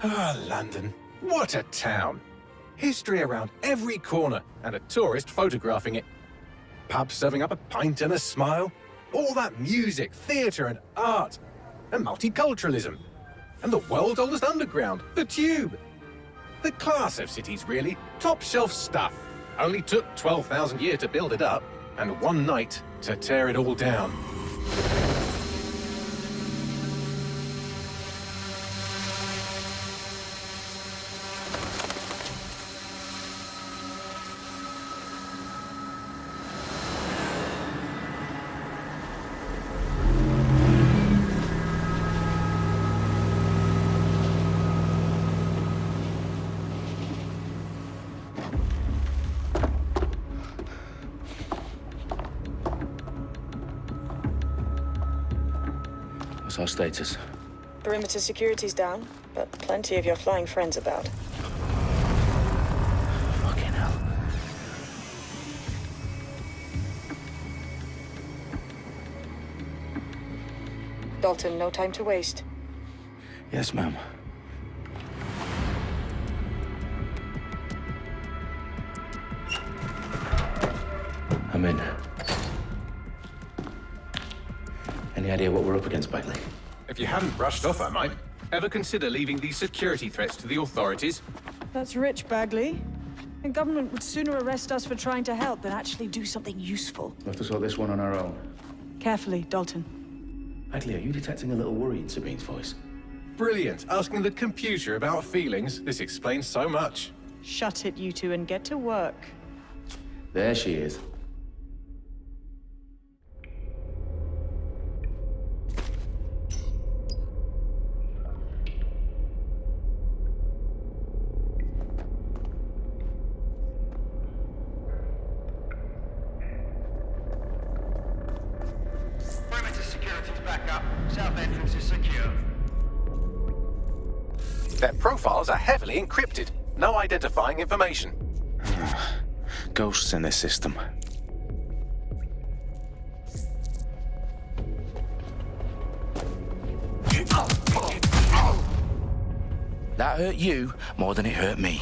Ah, London. What a town. History around every corner and a tourist photographing it. Pubs serving up a pint and a smile. All that music, theatre and art. And multiculturalism. And the world's oldest underground, the Tube. The class of cities, really. Top shelf stuff. Only took 12,000 years to build it up, and one night to tear it all down. What's our status? Perimeter security's down, but plenty of your flying friends about. Fucking hell. Dalton, no time to waste. Yes, ma'am. I'm in. Any idea what we're up against, Bagley? If you hadn't brushed off, I might. Ever consider leaving these security threats to the authorities? That's rich, Bagley. The government would sooner arrest us for trying to help than actually do something useful. We'll have to sort this one on our own. Carefully, Dalton. Bagley, are you detecting a little worry in Sabine's voice? Brilliant. Asking the computer about feelings. This explains so much. Shut it, you two, and get to work. There she is. Perimeter security's back up. South entrance is secure. Their profiles are heavily encrypted. No identifying information. Ghosts in this system. That hurt you more than it hurt me.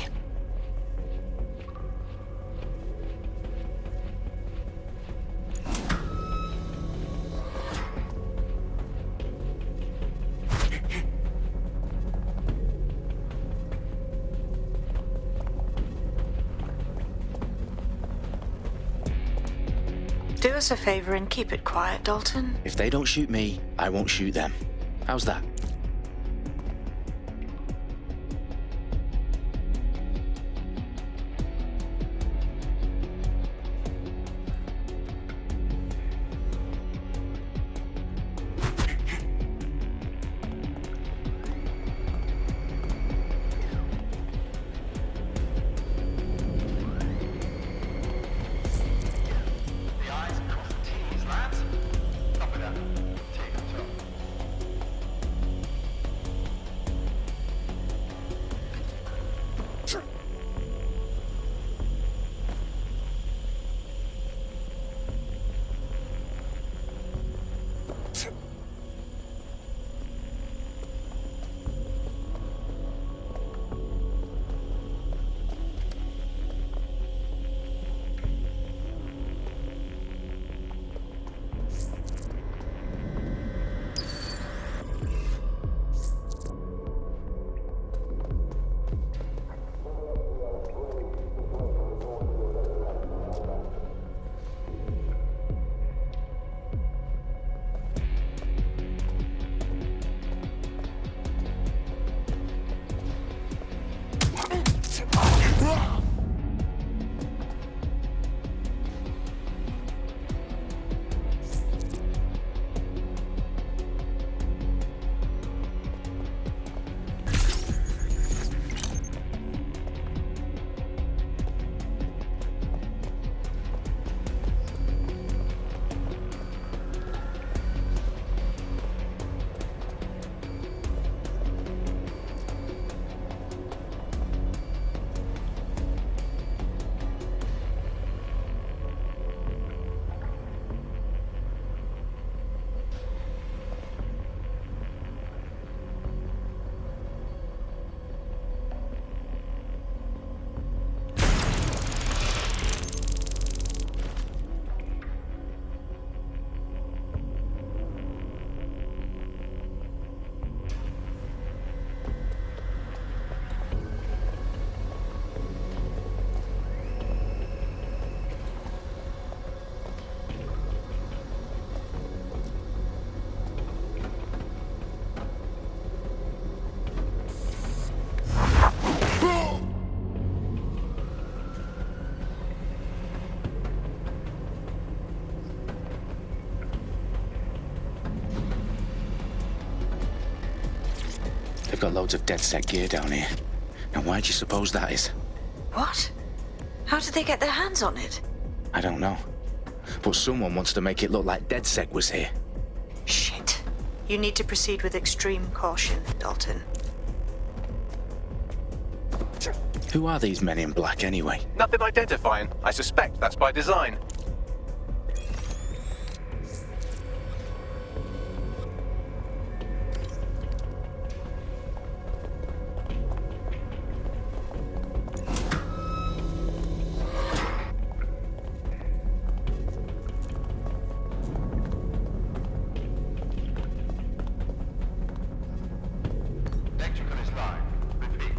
Do us a favor and keep it quiet, Dalton. If they don't shoot me, I won't shoot them. How's that? The I's cross the T's, lads. Copy that. T on top. They've got loads of DedSec gear down here. Now, why do you suppose that is? What? How did they get their hands on it? I don't know. But someone wants to make it look like DedSec was here. Shit. You need to proceed with extreme caution, Dalton. Who are these men in black, anyway? Nothing identifying. I suspect that's by design. Electrical is live. Repeat.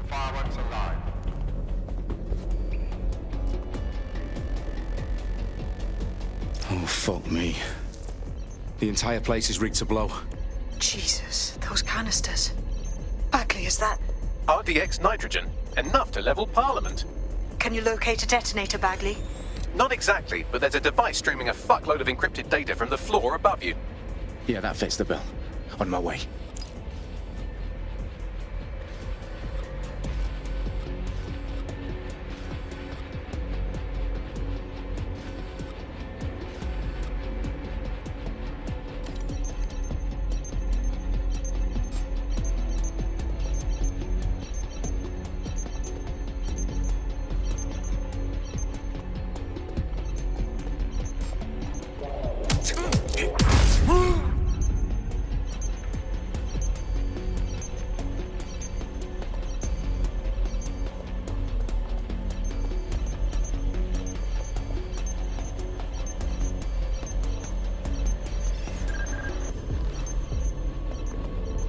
Fireworks are live. Oh, fuck me. The entire place is rigged to blow. Jesus, those canisters. Bagley, is that... RDX nitrogen. Enough to level Parliament. Can you locate a detonator, Bagley? Not exactly, but there's a device streaming a fuckload of encrypted data from the floor above you. Yeah, that fits the bill. On my way.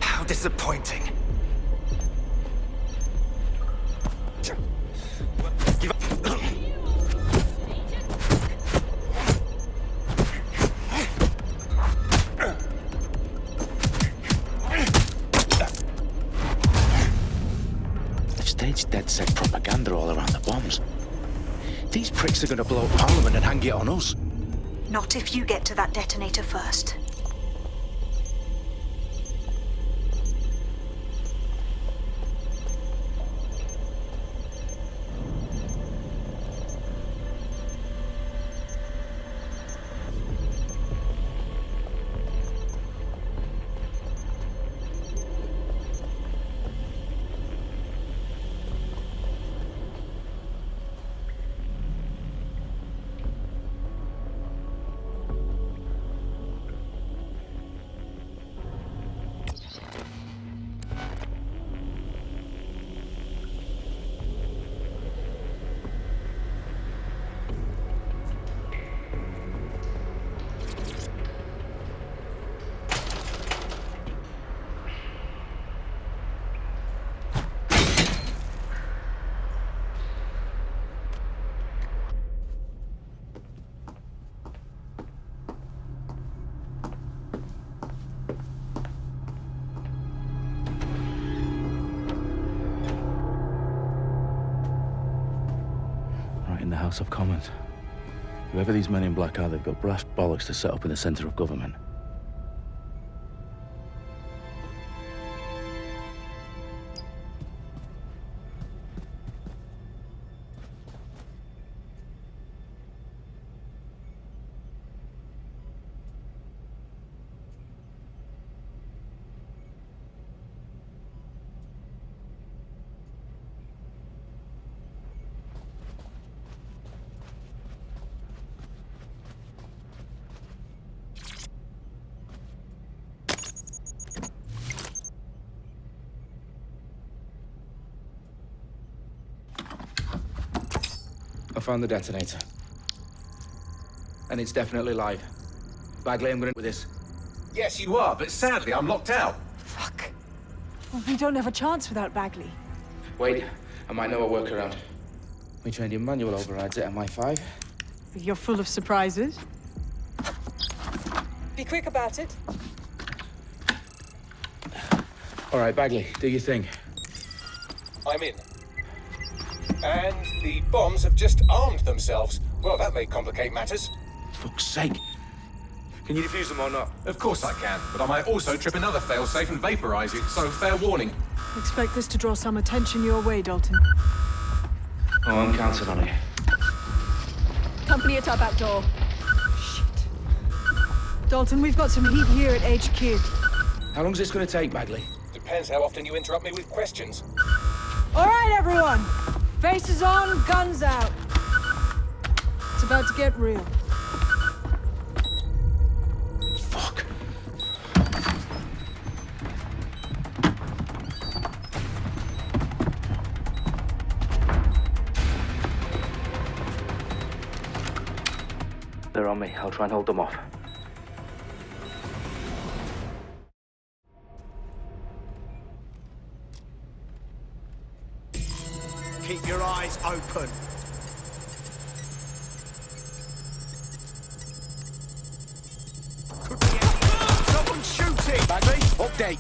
How disappointing. They've staged DedSec propaganda all around the bombs. These pricks are gonna blow up Parliament and hang it on us. Not if you get to that detonator first. In the House of Commons. Whoever these men in black are, they've got brass bollocks to set up in the centre of government. I found the detonator. And it's definitely live. Bagley, I'm going with this. Yes, you are, but sadly I'm locked out. Fuck. Well, we don't have a chance without Bagley. Wait, I might know a workaround. We trained in manual overrides at MI5. You're full of surprises. Be quick about it. All right, Bagley, do your thing. I'm in. And the bombs have just armed themselves. Well, that may complicate matters. Fuck's sake. Can you defuse them or not? Of course I can, but I might also trip another failsafe and vaporize you, so fair warning. Expect this to draw some attention your way, Dalton. Oh, I'm counting on it. Company at our back door. Shit. Dalton, we've got some heat here at HQ. How long's this going to take, Bagley? Depends how often you interrupt me with questions. All right, everyone. Faces on, guns out. It's about to get real. Fuck. They're on me. I'll try and hold them off. Keep your eyes open. Could be any... Someone shooting! Bagley, update.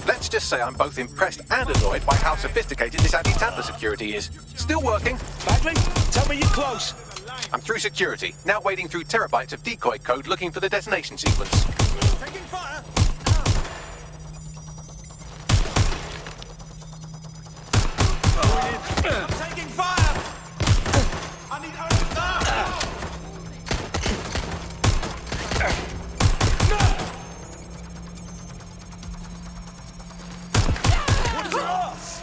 Let's just say I'm both impressed and annoyed by how sophisticated this anti-tamper security is. Still working. Bagley, tell me you're close. I'm through security, now wading through terabytes of decoy code looking for the detonation sequence. Taking fire! I'm taking fire! I need What is yours?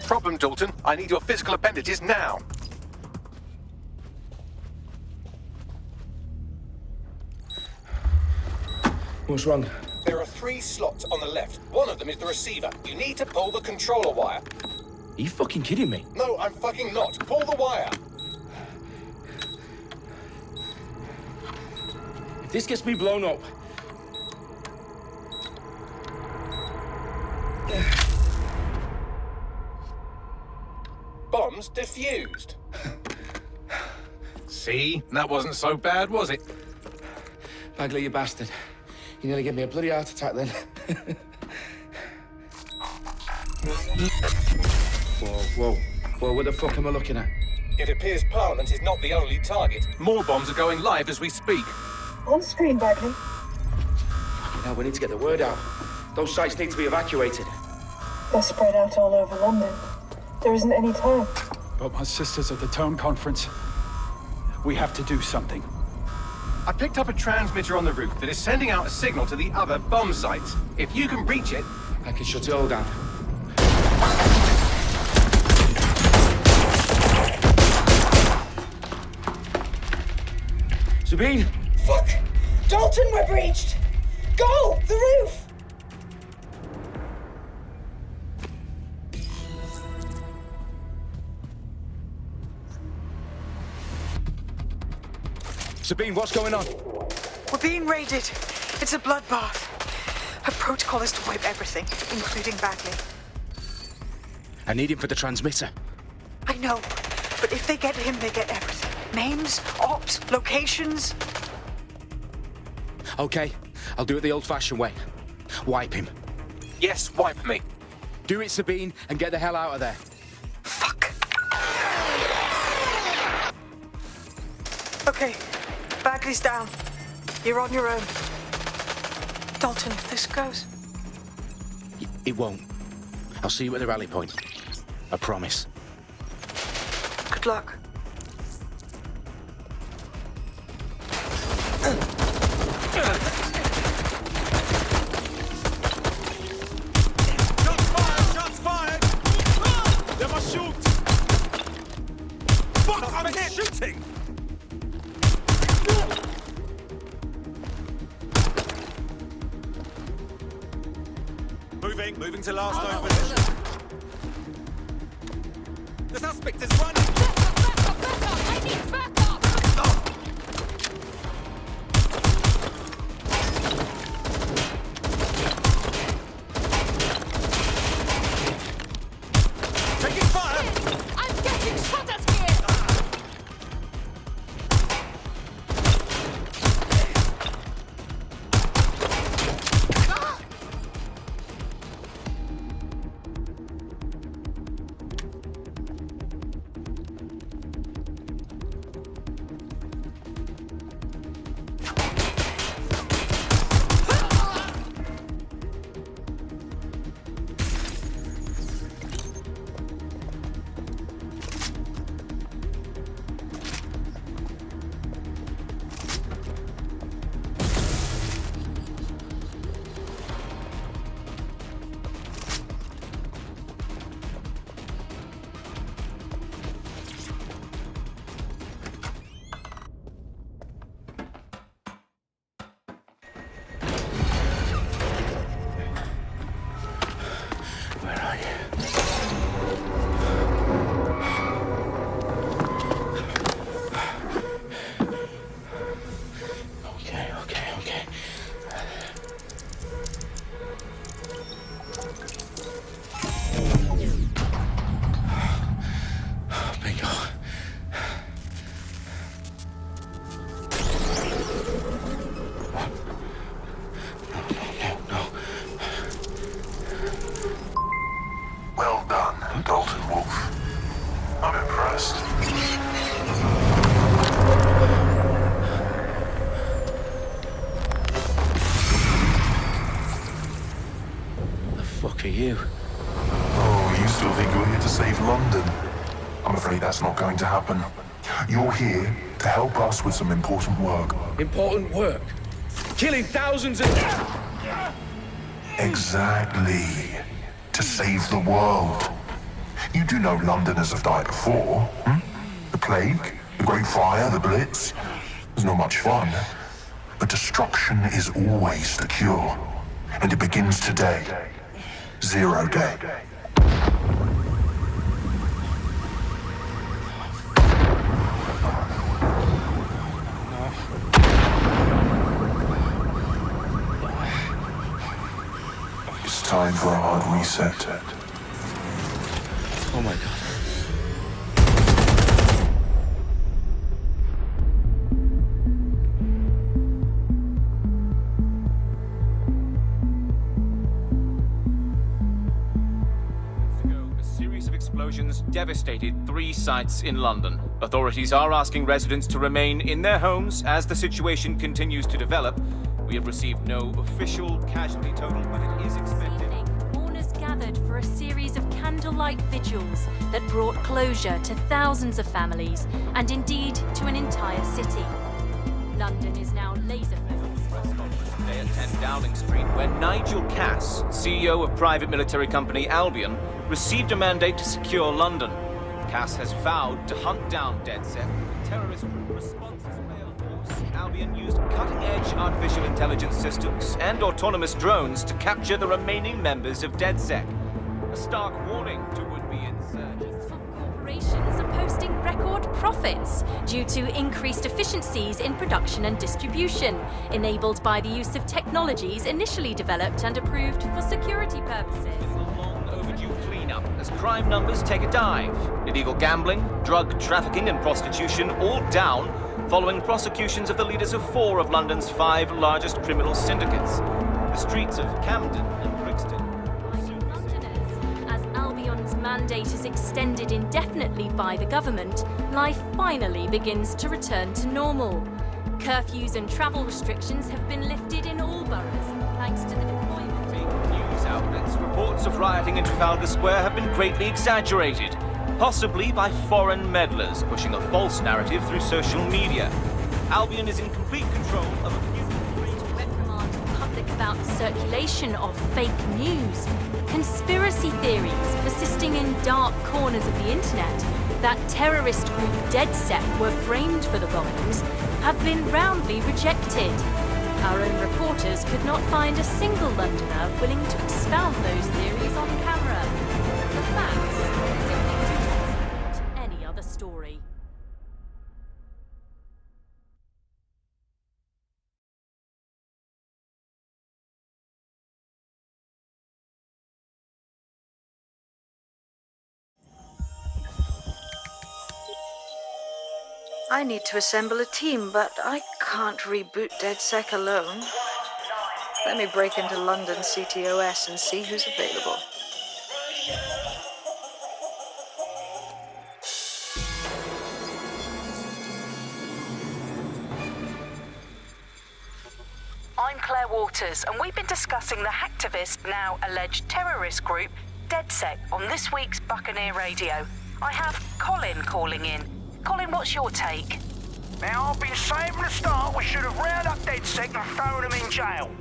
Problem, Dalton. I need your physical appendages now. What's wrong? There are 3 slots on the left. One of them is the receiver. You need to pull the controller wire. Are you fucking kidding me? No, I'm fucking not. Pull the wire. If this gets me blown up... Bombs defused. See? That wasn't so bad, was it? Bagley, you bastard. You nearly gave me a bloody heart attack then. Whoa. What the fuck am I looking at? It appears Parliament is not the only target. More bombs are going live as we speak. On screen, Bagley. Now we need to get the word out. Those sites need to be evacuated. They're spread out all over London. There isn't any time. But my sister's at the town conference. We have to do something. I picked up a transmitter on the roof that is sending out a signal to the other bomb sites. If you can reach it... I can shut it all down. Sabine! Fuck! Dalton, we're breached! Go! The roof! Sabine, what's going on? We're being raided. It's a bloodbath. Her protocol is to wipe everything, including Bagley. I need him for the transmitter. I know, but if they get him, they get everything. Names, ops, locations. Okay, I'll do it the old-fashioned way. Wipe him. Yes, wipe me. Do it, Sabine, and get the hell out of there. Fuck. Okay, Bagley's down. You're on your own. Dalton, if this goes... It won't. I'll see you at the rally point. I promise. Good luck. Shots fired! They must shoot! Fuck, I'm shooting! Moving to last known position. The suspect is running! I need backup! are you? Oh, you still think you're here to save London? I'm afraid that's not going to happen. You're here to help us with some important work. Important work? Killing thousands of... Exactly. To save the world. You do know Londoners have died before, hmm? The plague, the Great Fire, the Blitz. It's not much fun. But destruction is always the cure. And it begins today. 0 day. It's time for a hard reset. Oh my God. Explosions devastated 3 sites in London. Authorities are asking residents to remain in their homes as the situation continues to develop. We have received no official casualty total, but it is expected. Mourners gathered for a series of candlelight vigils that brought closure to thousands of families and indeed to an entire city. London is now laser-focused. Today at 10 Downing Street, where Nigel Cass, CEO of private military company Albion, received a mandate to secure London. Cass has vowed to hunt down DedSec. The terrorist response is failed. Albion used cutting-edge artificial intelligence systems and autonomous drones to capture the remaining members of DedSec. A stark warning to would-be insurgents. Corporations are posting record profits due to increased efficiencies in production and distribution, enabled by the use of technologies initially developed and approved for security purposes. Cleanup as crime numbers take a dive. Illegal gambling, drug trafficking and prostitution all down following prosecutions of the leaders of 4 of London's 5 largest criminal syndicates. The streets of Camden and Brixton. Londoners, as Albion's mandate is extended indefinitely by the government, life finally begins to return to normal. Curfews and travel restrictions have been lifted in all boroughs, thanks to the deployment. News outlets, reports of rioting in Trafalgar Square have been greatly exaggerated, possibly by foreign meddlers pushing a false narrative through social media. Albion is in complete control of a few reprimand the public about the circulation of fake news, conspiracy theories persisting in dark corners of the internet that terrorist group DedSec were framed for the bombings have been roundly rejected. Our own reporters could not find a single Londoner willing to expound those theories on camera. The facts simply do not support any other story. I need to assemble a team, but I can't reboot DedSec alone. Let me break into London CTOS and see who's available. I'm Claire Waters, and we've been discussing the hacktivist, now alleged terrorist group, DedSec, on this week's Buccaneer Radio. I have Colin calling in. Colin, what's your take? Now, I've been saying from the start we should have rounded up DedSec and thrown them in jail.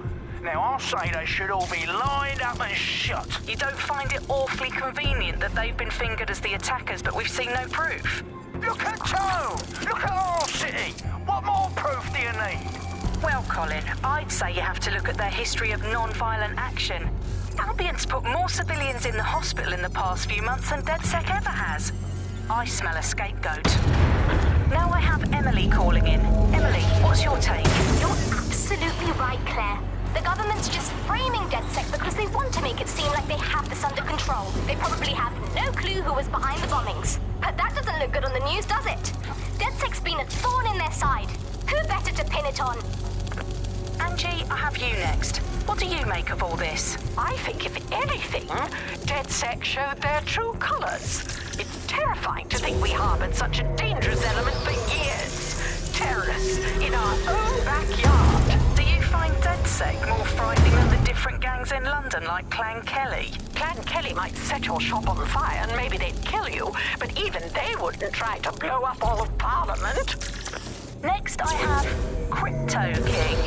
Now, I'll say they should all be lined up and shot. You don't find it awfully convenient that they've been fingered as the attackers, but we've seen no proof? Look at Tone! Look at our city! What more proof do you need? Well, Colin, I'd say you have to look at their history of non-violent action. Albion's put more civilians in the hospital in the past few months than DedSec ever has. I smell a scapegoat. Now I have Emily calling in. Emily, what's your take? You're absolutely right, Claire. The government's just framing DedSec because they want to make it seem like they have this under control. They probably have no clue who was behind the bombings. But that doesn't look good on the news, does it? DedSec's been a thorn in their side. Who better to pin it on? Angie, I have you next. What do you make of all this? I think, if anything, DedSec showed their true colours. It's terrifying to think we harboured such a dangerous element for years. Terrorists in our own backyard. Do you find DedSec DedSec more frightening than the different gangs in London like Clan Kelly? Clan Kelly might set your shop on fire and maybe they'd kill you, but even they wouldn't try to blow up all of Parliament. Next, I have Crypto King.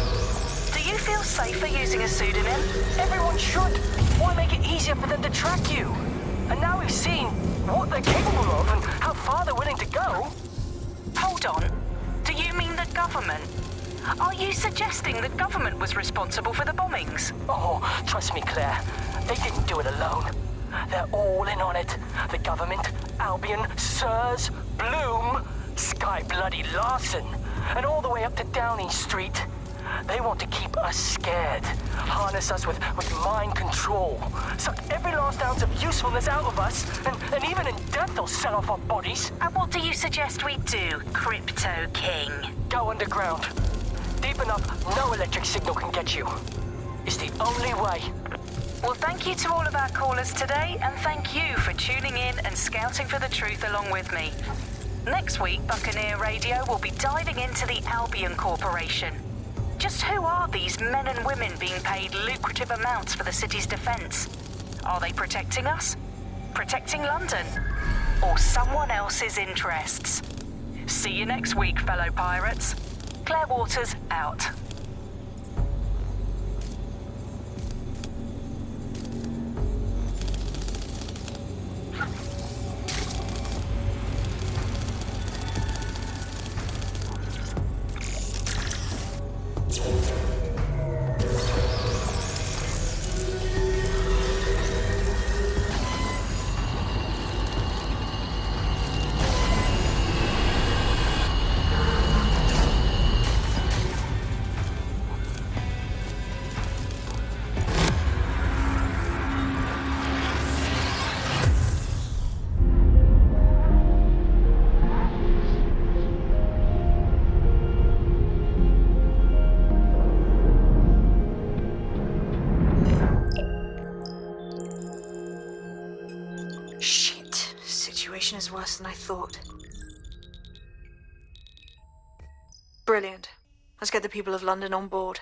Do you feel safer using a pseudonym? Everyone should. Why make it easier for them to track you? And now we've seen what they're capable of and how far they're willing to go. Hold on. Do you mean the government? Are you suggesting the government was responsible for the bombings? Oh, trust me, Claire. They didn't do it alone. They're all in on it. The government, Albion, Sirs, Bloom, Sky Bloody Larson, and all the way up to Downing Street. They want to keep us scared, harness us with mind control, suck every last ounce of usefulness out of us, and even in death they'll sell off our bodies. And what do you suggest we do, Crypto King? Go underground. Deep enough, no electric signal can get you. It's the only way. Well, thank you to all of our callers today, and thank you for tuning in and scouting for the truth along with me. Next week, Buccaneer Radio will be diving into the Albion Corporation. Just who are these men and women being paid lucrative amounts for the city's defense? Are they protecting us? Protecting London? Or someone else's interests? See you next week, fellow pirates. Claire Waters, out. Is worse than I thought. Brilliant. Let's get the people of London on board.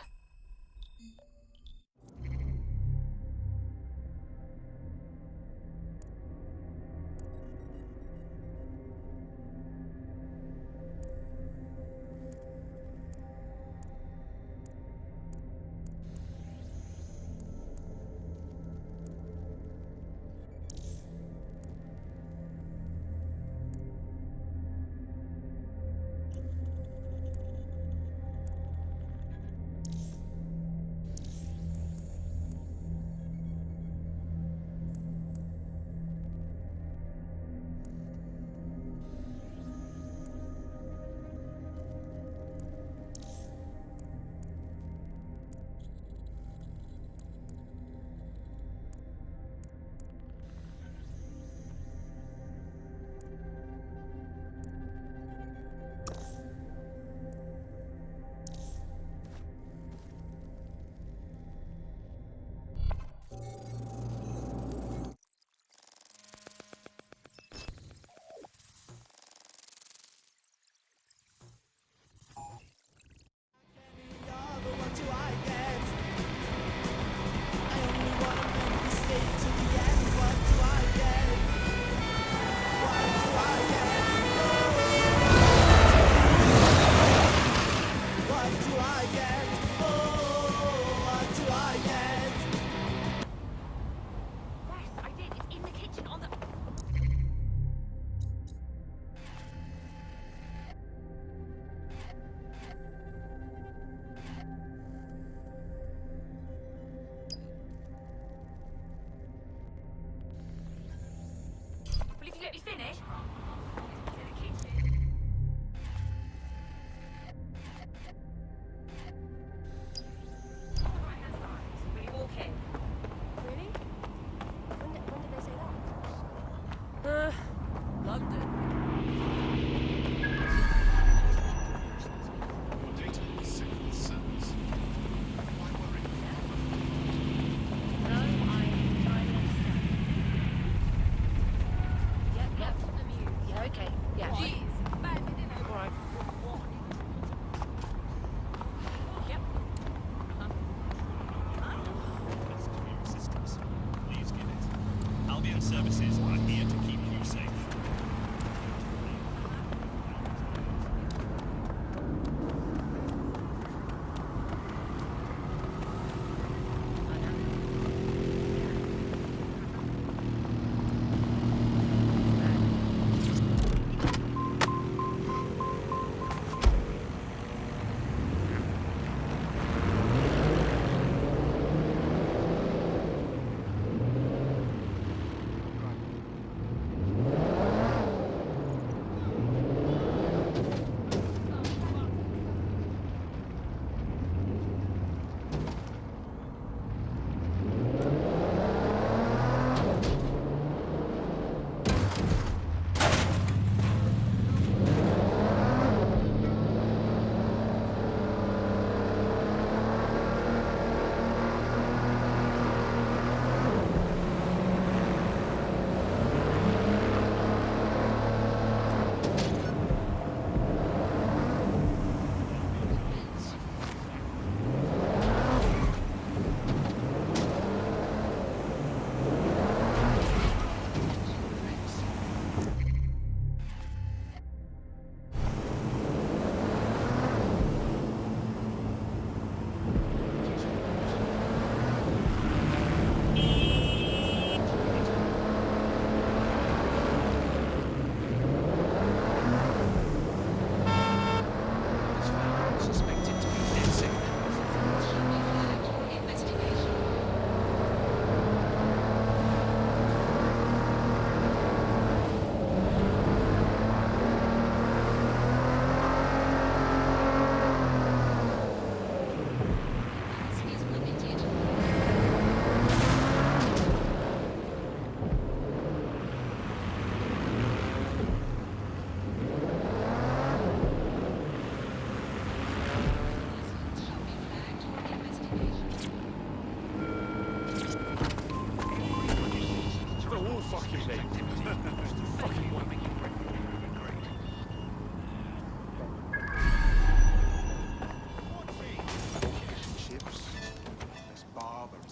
services are here to keep you safe.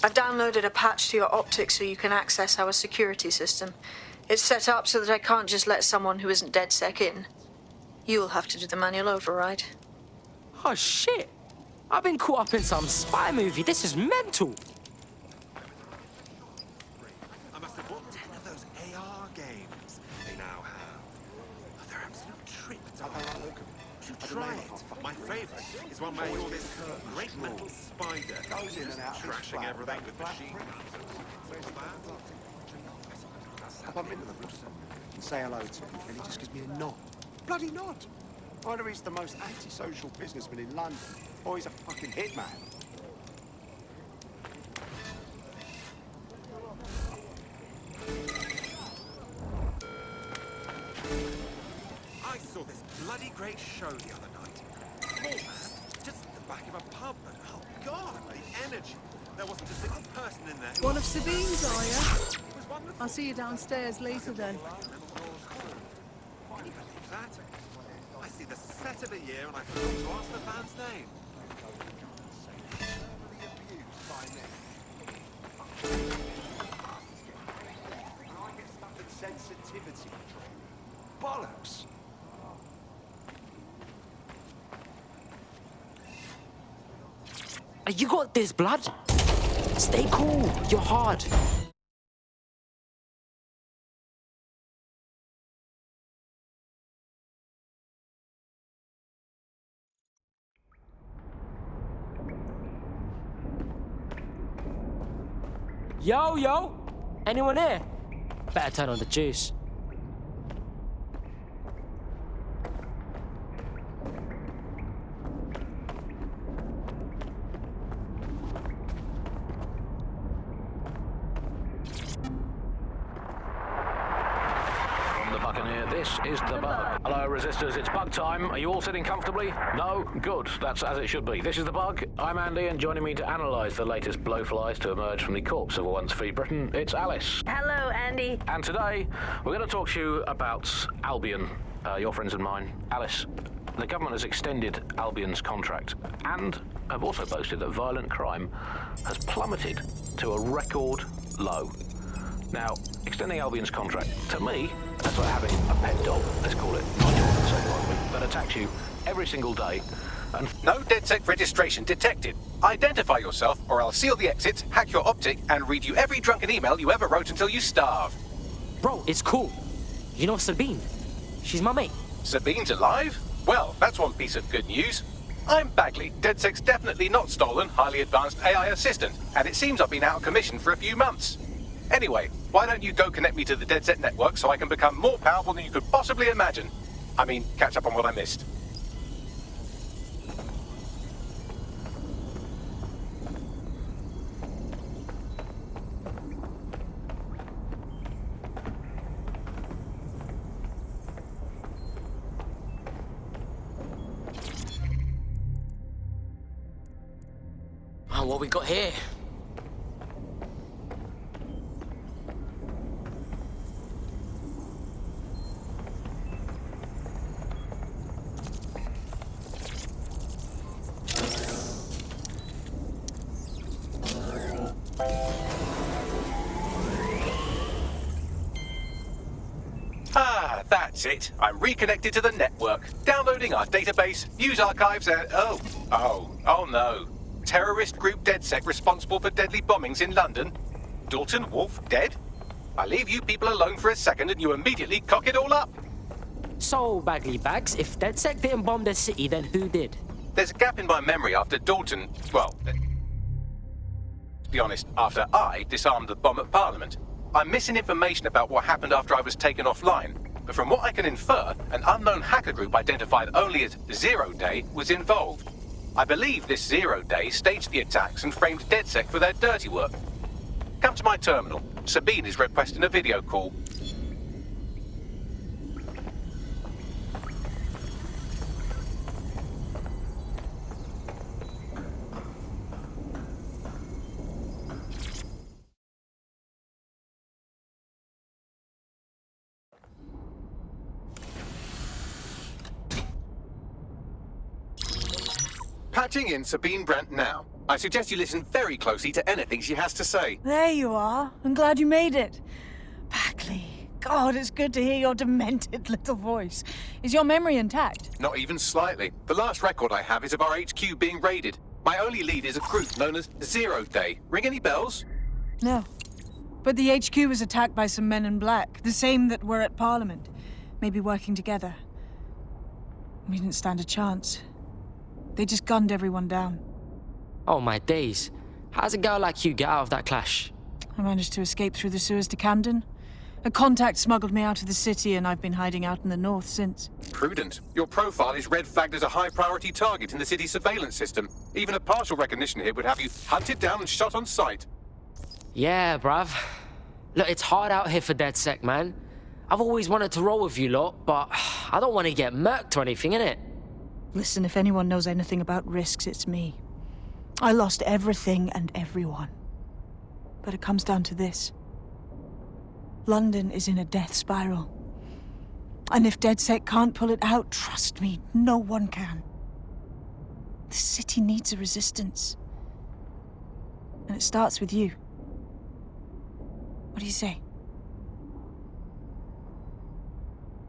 I've downloaded a patch to your optics so you can access our security system. It's set up so that I can't just let someone who isn't DedSec in. You'll have to do the manual override. Oh, shit. I've been caught up in some spy movie. This is mental. I must have bought 10 of those AR games they now have. Oh, they're absolute tricks. Try it. My favourite is one where you're this great metal spider goes in and out trashing everything with machine guns. I bump into the boss and say hello to him, and he just gives me a nod. Bloody nod! Either he's the most antisocial businessman in London, or he's a fucking hitman. I saw this bloody great show the other night. Small man, just at the back of a pub, but oh god, the energy. There wasn't a single person in there. One of Sabine's, are you? I'll see you downstairs later then. Can you believe that? I see the set of a year and I forgot to ask the band's name. I get stuck in sensitivity. Bollocks! You got this, blood. Stay cool. You're hard. Yo. Anyone here? Better turn on the juice. This is the bug. Hello, resistors. It's bug time. Are you all sitting comfortably? No? Good. That's as it should be. This is the bug. I'm Andy, and joining me to analyse the latest blowflies to emerge from the corpse of a once free Britain, it's Alice. Hello, Andy. And today, we're going to talk to you about Albion, your friends and mine. Alice, the government has extended Albion's contract and have also boasted that violent crime has plummeted to a record low. Now, extending Albion's contract, to me, that's like having a pet dog, let's call it, Nigel, to say lightly, that attacks you every single day, and... No DedSec registration detected. Identify yourself, or I'll seal the exits, hack your optic, and read you every drunken email you ever wrote until you starve. Bro, it's cool. You know Sabine? She's my mate. Sabine's alive? Well, that's one piece of good news. I'm Bagley, DedSec's definitely not stolen, highly advanced AI assistant, and it seems I've been out of commission for a few months. Anyway, why don't you go connect me to the DedSec network so I can become more powerful than you could possibly imagine? I mean, catch up on what I missed. Oh, what we got here? Ah, that's it. I'm reconnected to the network, downloading our database, news archives, and... Oh no. Terrorist group DedSec responsible for deadly bombings in London? Dalton Wolf dead? I leave you people alone for a second and you immediately cock it all up. So, Bagley Bags, if DedSec didn't bomb the city, then who did? There's a gap in my memory after Dalton... Well, to be honest, after I disarmed the bomb at Parliament. I'm missing information about what happened after I was taken offline, but from what I can infer, an unknown hacker group identified only as Zero Day was involved. I believe this Zero Day staged the attacks and framed DedSec for their dirty work. Come to my terminal. Sabine is requesting a video call. Patching in Sabine Brandt now. I suggest you listen very closely to anything she has to say. There you are. I'm glad you made it. Bagley. God, it's good to hear your demented little voice. Is your memory intact? Not even slightly. The last record I have is of our HQ being raided. My only lead is a group known as Zero Day. Ring any bells? No. But the HQ was attacked by some men in black, the same that were at Parliament. Maybe working together. We didn't stand a chance. They just gunned everyone down. Oh my days. How's a girl like you get out of that clash? I managed to escape through the sewers to Camden. A contact smuggled me out of the city and I've been hiding out in the north since. Prudent. Your profile is red flagged as a high-priority target in the city's surveillance system. Even a partial recognition here would have you hunted down and shot on sight. Yeah, bruv. Look, it's hard out here for DedSec, man. I've always wanted to roll with you lot, but I don't want to get murked or anything, innit? Listen, if anyone knows anything about risks, it's me. I lost everything and everyone. But it comes down to this. London is in a death spiral. And if DedSec can't pull it out, trust me, no one can. The city needs a resistance. And it starts with you. What do you say?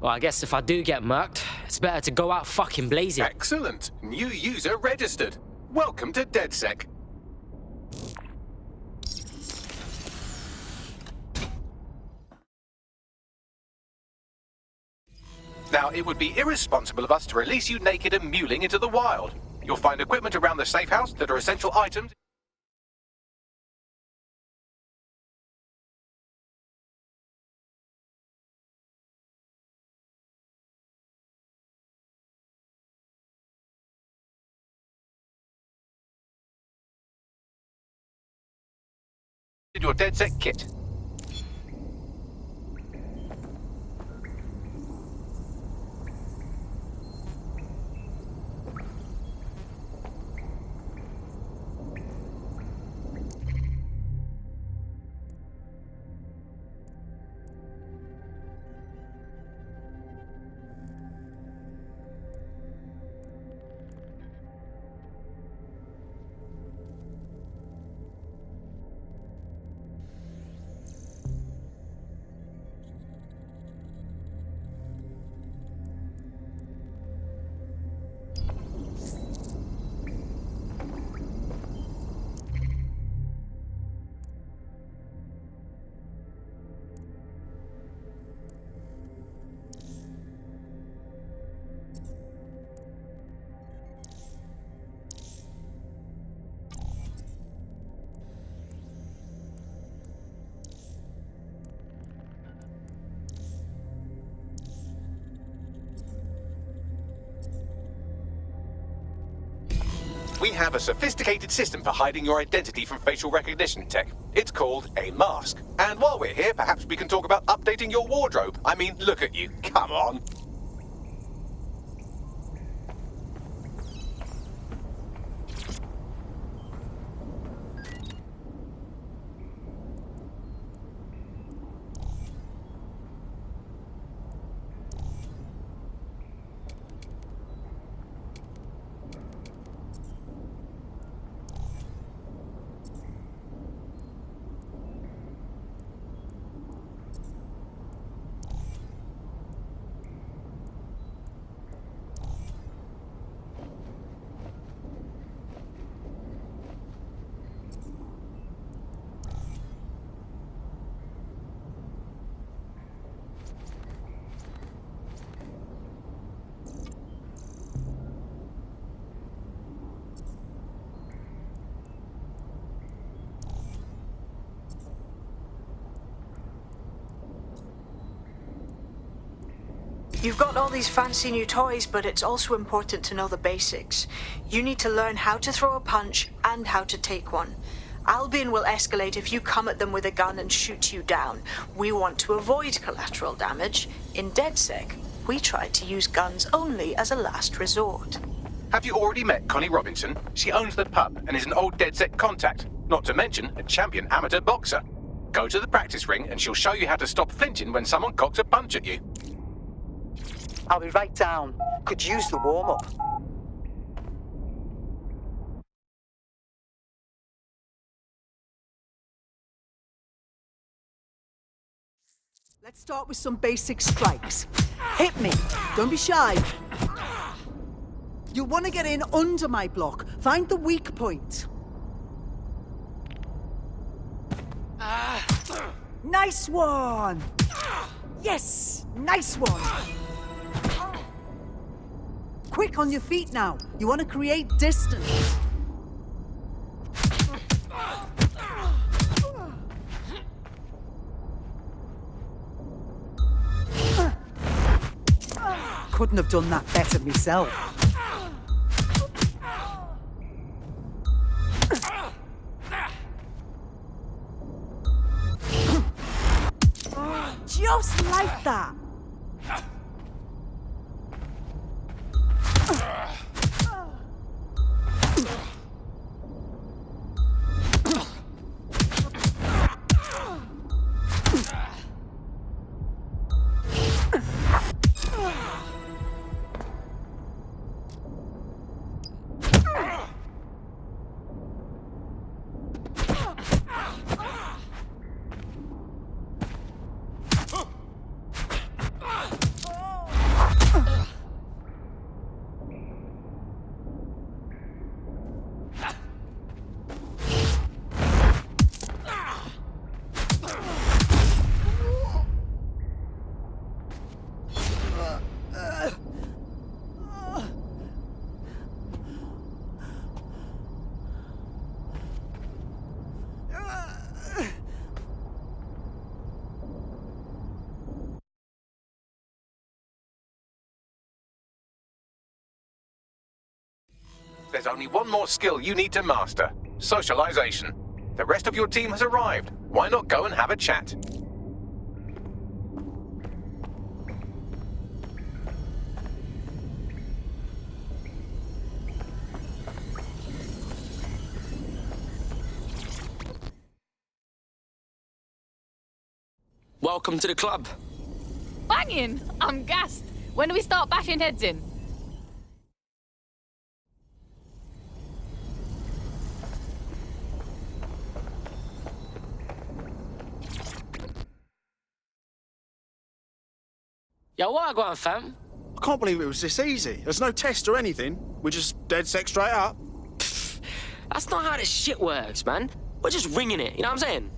Well, I guess if I do get murked, it's better to go out fucking blazing. Excellent. New user registered. Welcome to DedSec. Now, it would be irresponsible of us to release you naked and mewling into the wild. You'll find equipment around the safe house that are essential items. Your DedSec kit. We have a sophisticated system for hiding your identity from facial recognition tech. It's called a mask. And while we're here, perhaps we can talk about updating your wardrobe. I mean, look at you. Come on. You've got all these fancy new toys, but it's also important to know the basics. You need to learn how to throw a punch and how to take one. Albion will escalate if you come at them with a gun and shoot you down. We want to avoid collateral damage. In DedSec, we try to use guns only as a last resort. Have you already met Connie Robinson? She owns the pub and is an old DedSec contact, not to mention a champion amateur boxer. Go to the practice ring and she'll show you how to stop flinching when someone cocks a punch at you. I'll be right down. Could use the warm-up. Let's start with some basic strikes. Hit me. Don't be shy. You want to get in under my block. Find the weak point. Nice one! Yes! Nice one! Quick on your feet now. You want to create distance. Couldn't have done that better myself. Just like that. There's only one more skill you need to master: socialization. The rest of your team has arrived. Why not go and have a chat? Welcome to the club. Banging! I'm gassed. When do we start bashing heads in? Yo, what going, fam? I can't believe it was this easy. There's no test or anything. We're just DedSec straight up. That's not how this shit works, man. We're just winging it, you know what I'm saying?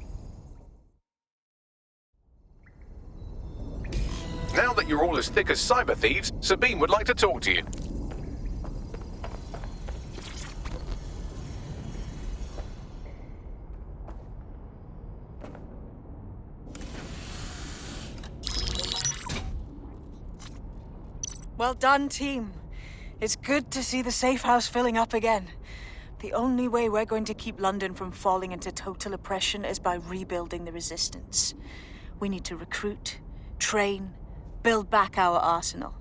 Now that you're all as thick as cyber thieves, Sabine would like to talk to you. Well done, team. It's good to see the safe house filling up again. The only way we're going to keep London from falling into total oppression is by rebuilding the resistance. We need to recruit, train, build back our arsenal.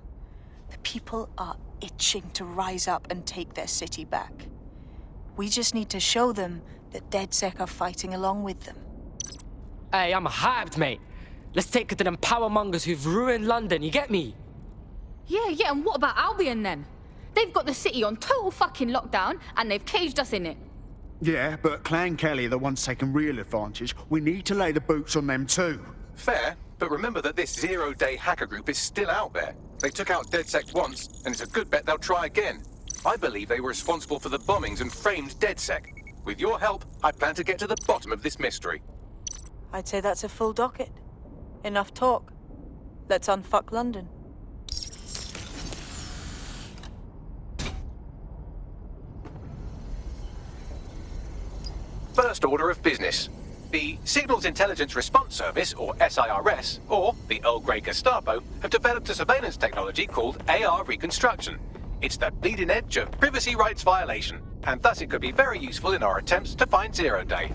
The people are itching to rise up and take their city back. We just need to show them that DedSec are fighting along with them. Hey, I'm hyped, mate. Let's take it to them powermongers who've ruined London, you get me? Yeah, and what about Albion then? They've got the city on total fucking lockdown and they've caged us in it. Yeah, but Clan Kelly are the ones taking real advantage. We need to lay the boots on them too. Fair, but remember that this zero-day hacker group is still out there. They took out DedSec once, and it's a good bet they'll try again. I believe they were responsible for the bombings and framed DedSec. With your help, I plan to get to the bottom of this mystery. I'd say that's a full docket. Enough talk. Let's unfuck London. First order of business. The Signals Intelligence Response Service, or SIRS, or the Earl Grey Gestapo, have developed a surveillance technology called AR Reconstruction. It's the bleeding edge of privacy rights violation, and thus it could be very useful in our attempts to find Zero Day.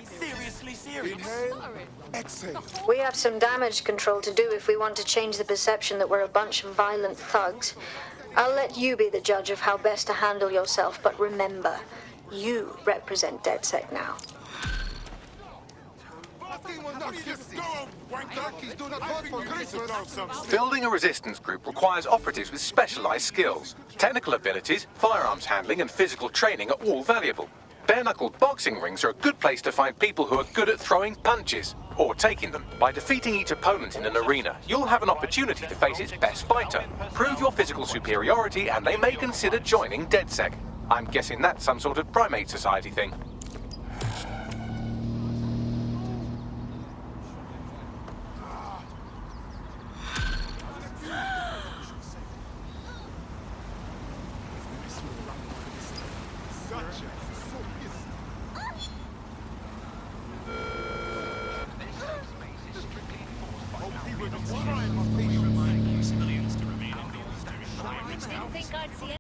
Seriously serious. Exhale. We have some damage control to do if we want to change the perception that we're a bunch of violent thugs. I'll let you be the judge of how best to handle yourself, but remember, you represent DedSec now. Building a resistance group requires operatives with specialized skills. Technical abilities, firearms handling, and physical training are all valuable. Bare-knuckled boxing rings are a good place to find people who are good at throwing punches, or taking them. By defeating each opponent in an arena, you'll have an opportunity to face its best fighter. Prove your physical superiority, and they may consider joining DedSec. I'm guessing that's some sort of primate society thing. I think I'd see